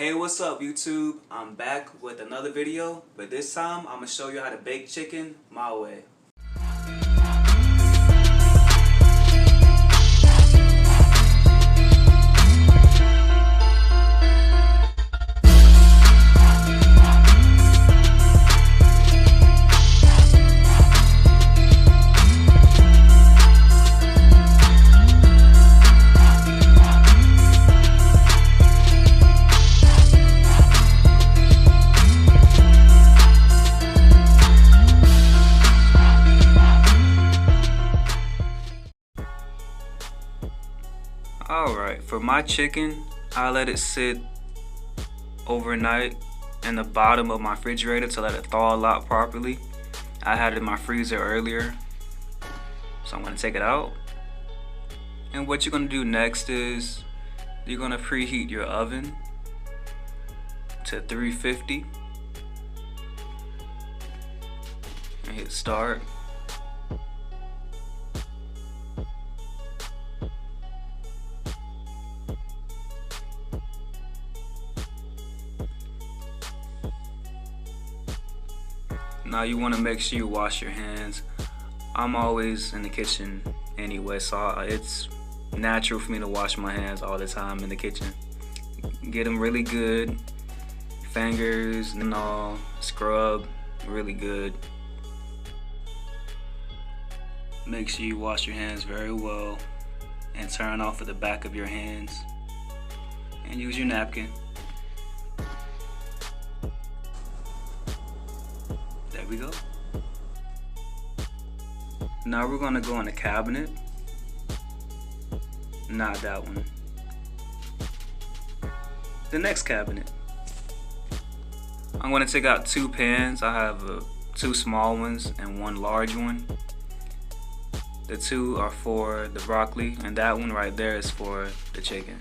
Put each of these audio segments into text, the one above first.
Hey, what's up YouTube? I'm back with another video, but this time I'm gonna show you how to bake chicken my way. Alright, for my chicken, I let it sit overnight in the bottom of my refrigerator to let it thaw out properly. I had it in my freezer earlier, so I'm going to take it out. And what you're going to do next is you're going to preheat your oven to 350 and hit start. Now you want to make sure you wash your hands. I'm always in the kitchen anyway, so it's natural for me to wash my hands all the time in the kitchen. Get them really good, fingers and all, scrub really good. Make sure you wash your hands very well and turn off at the back of your hands and use your napkin. There we go. Now we're going to go in the cabinet. Not that one. The next cabinet. I'm going to take out two pans. I have two small ones and one large one. The two are for the broccoli and that one right there is for the chicken.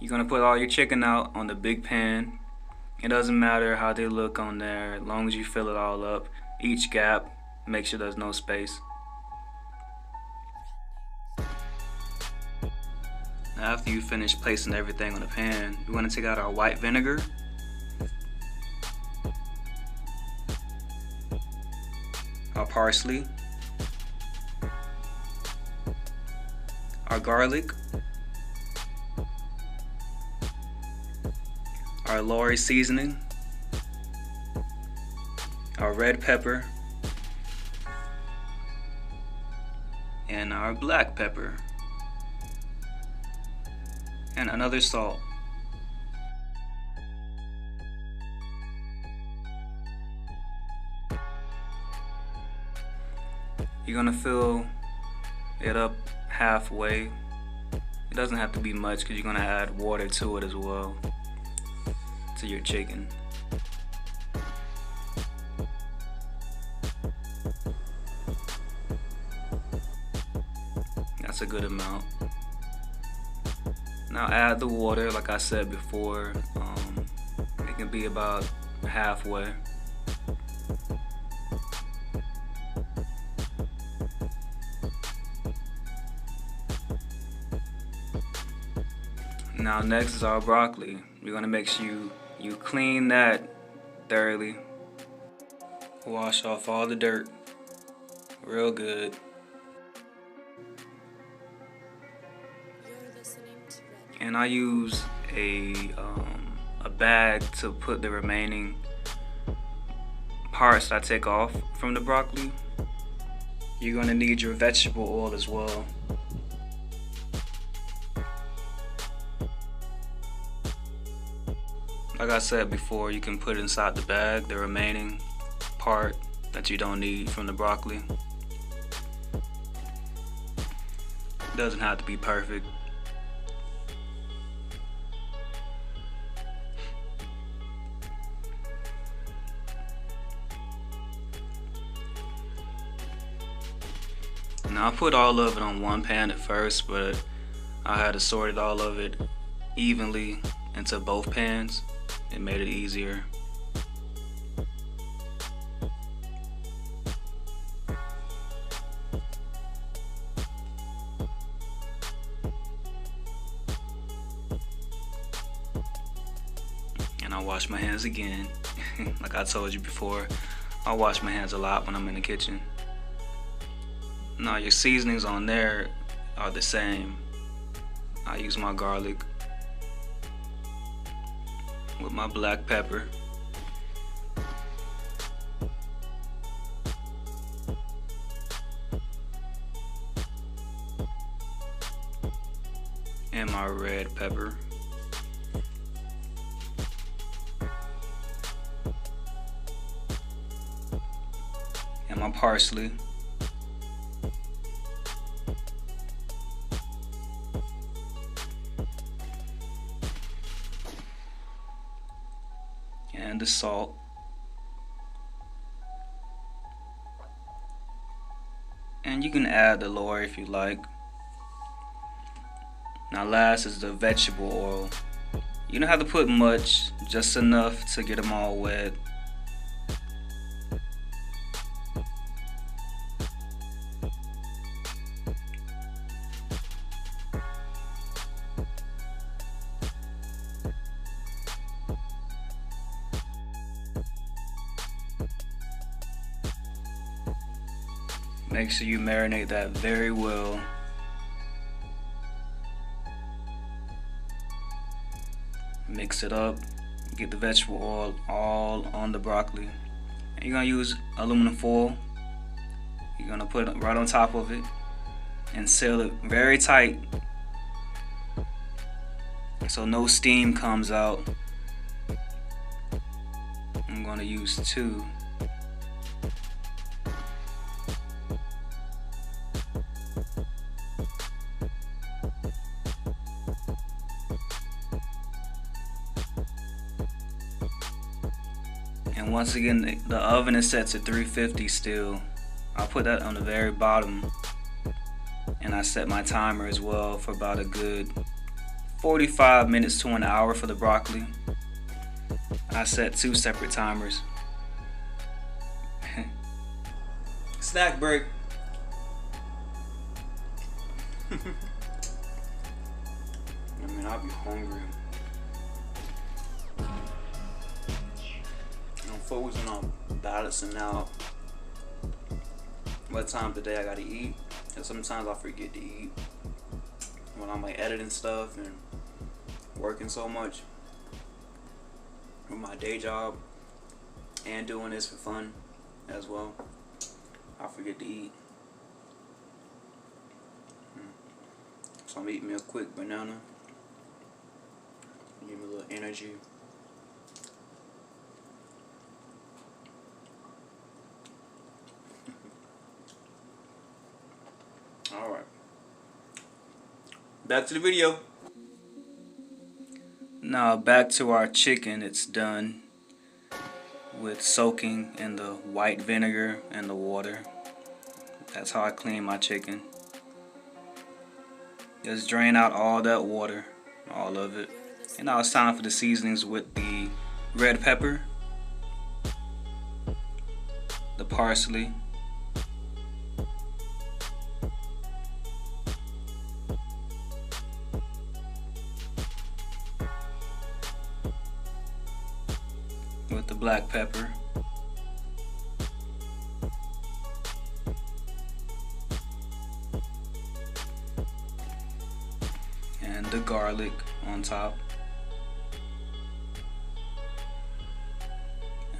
You're going to put all your chicken out on the big pan. It doesn't matter how they look on there, as long as you fill it all up. Each gap, make sure there's no space. Now after you finish placing everything on the pan, we're going to take out our white vinegar. Our parsley. Our garlic. Our Lori seasoning, our red pepper, and our black pepper, and another salt. You're gonna fill it up halfway. It doesn't have to be much because you're gonna add water to it as well. To your chicken. That's a good amount. Now add the water like I said before. It can be about halfway. Now next is our broccoli. We're gonna make sure you clean that thoroughly. Wash off all the dirt real good. And I use a bag to put the remaining parts that I take off from the broccoli. You're gonna need your vegetable oil as well. Like I said before, you can put inside the bag the remaining part that you don't need from the broccoli. It doesn't have to be perfect. Now I put all of it on one pan at first, but I had to sort all of it evenly into both pans. It made it easier. I wash my hands again. Like I told you before, I wash my hands a lot when I'm in the kitchen. Now your seasonings on there are the same. I use my garlic with my black pepper. And my red pepper. And my parsley. And the salt. And you can add the lard if you like. Now last is the vegetable oil. You don't have to put much, just enough to get them all wet. Make sure you marinate that very well. Mix it up, get the vegetable oil all on the broccoli. And you're gonna use aluminum foil. You're gonna put it right on top of it and seal it very tight so no steam comes out. I'm gonna use 2. And once again, the oven is set to 350 still. I'll put that on the very bottom. And I set my timer as well for about a good 45 minutes to an hour for the broccoli. I set 2 separate timers. Snack break. I mean, I'll be hungry. I'm focusing on balancing out what time of the day I gotta eat. And sometimes I forget to eat when I'm like editing stuff and working so much with my day job and doing this for fun as well. I forget to eat. So I'm eating me a quick banana. Give me a little energy. Alright. Back to the video. Now back to our chicken. It's done with soaking in the white vinegar and the water. That's how I clean my chicken. Just drain out all that water, all of it. And now it's time for the seasonings with the red pepper, the parsley, with the black pepper, and the garlic on top.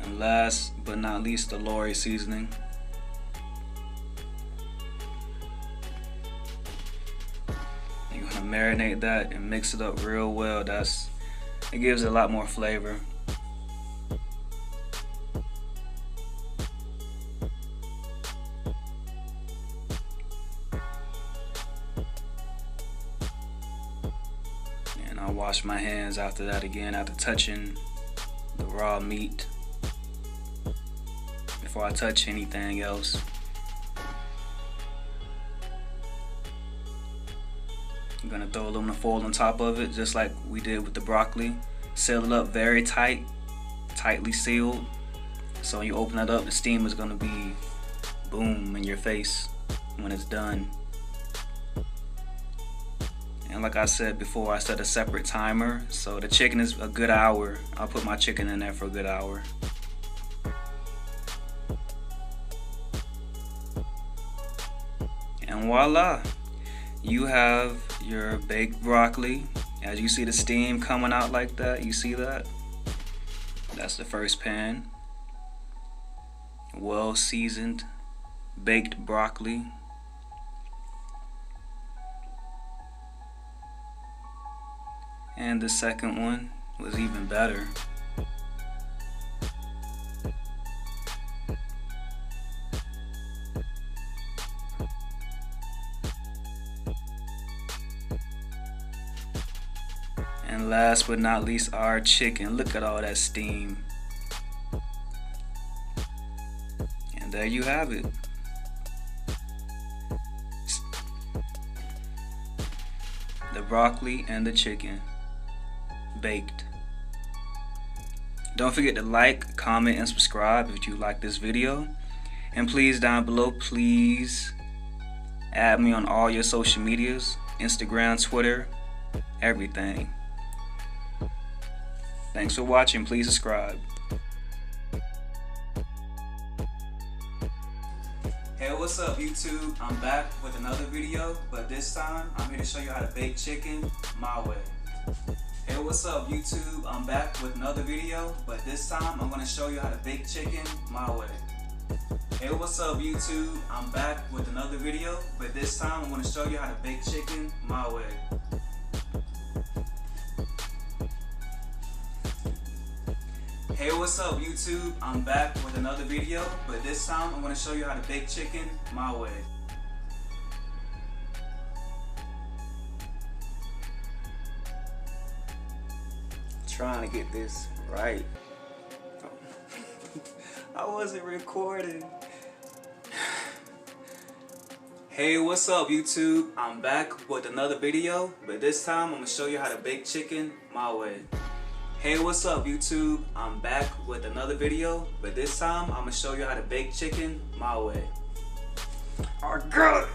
And last but not least, the Lori seasoning. You're gonna marinate that and mix it up real well. It gives it a lot more flavor. And I'll wash my hands after that again, after touching the raw meat, before I touch anything else. I'm gonna throw aluminum foil on top of it, just like we did with the broccoli. Seal it up very tight, tightly sealed. So when you open it up, the steam is gonna be boom in your face when it's done. And And like I said before, I set a separate timer. So the chicken is a good hour. I'll put my chicken in there for a good hour. And voila, you have your baked broccoli. As you see the steam coming out like that, you see that? That's the first pan. Well seasoned baked broccoli. And the second one was even better. And last but not least, our chicken. Look at all that steam. And there you have it. The broccoli and the chicken baked. Don't forget to like, comment, and subscribe if you like this video. And please, down below, please add me on all your social medias, Instagram, Twitter, everything. Thanks for watching. Please subscribe. Hey, what's up YouTube? I'm back with another video, but this time I'm here to show you how to bake chicken my way. Hey, what's up YouTube? I'm back with another video, but this time I'm going to show you how to bake chicken my way. Hey, what's up YouTube? I'm back with another video, but this time I'm going to show you how to bake chicken my way. Hey, what's up YouTube? I'm back with another video, but this time I'm going to show you how to bake chicken my way. Trying to get this right. I wasn't recording. Hey, what's up YouTube? I'm back with another video, but this time I'm going to show you how to bake chicken my way. Hey, what's up YouTube? I'm back with another video, but this time I'm going to show you how to bake chicken my way. Oh God!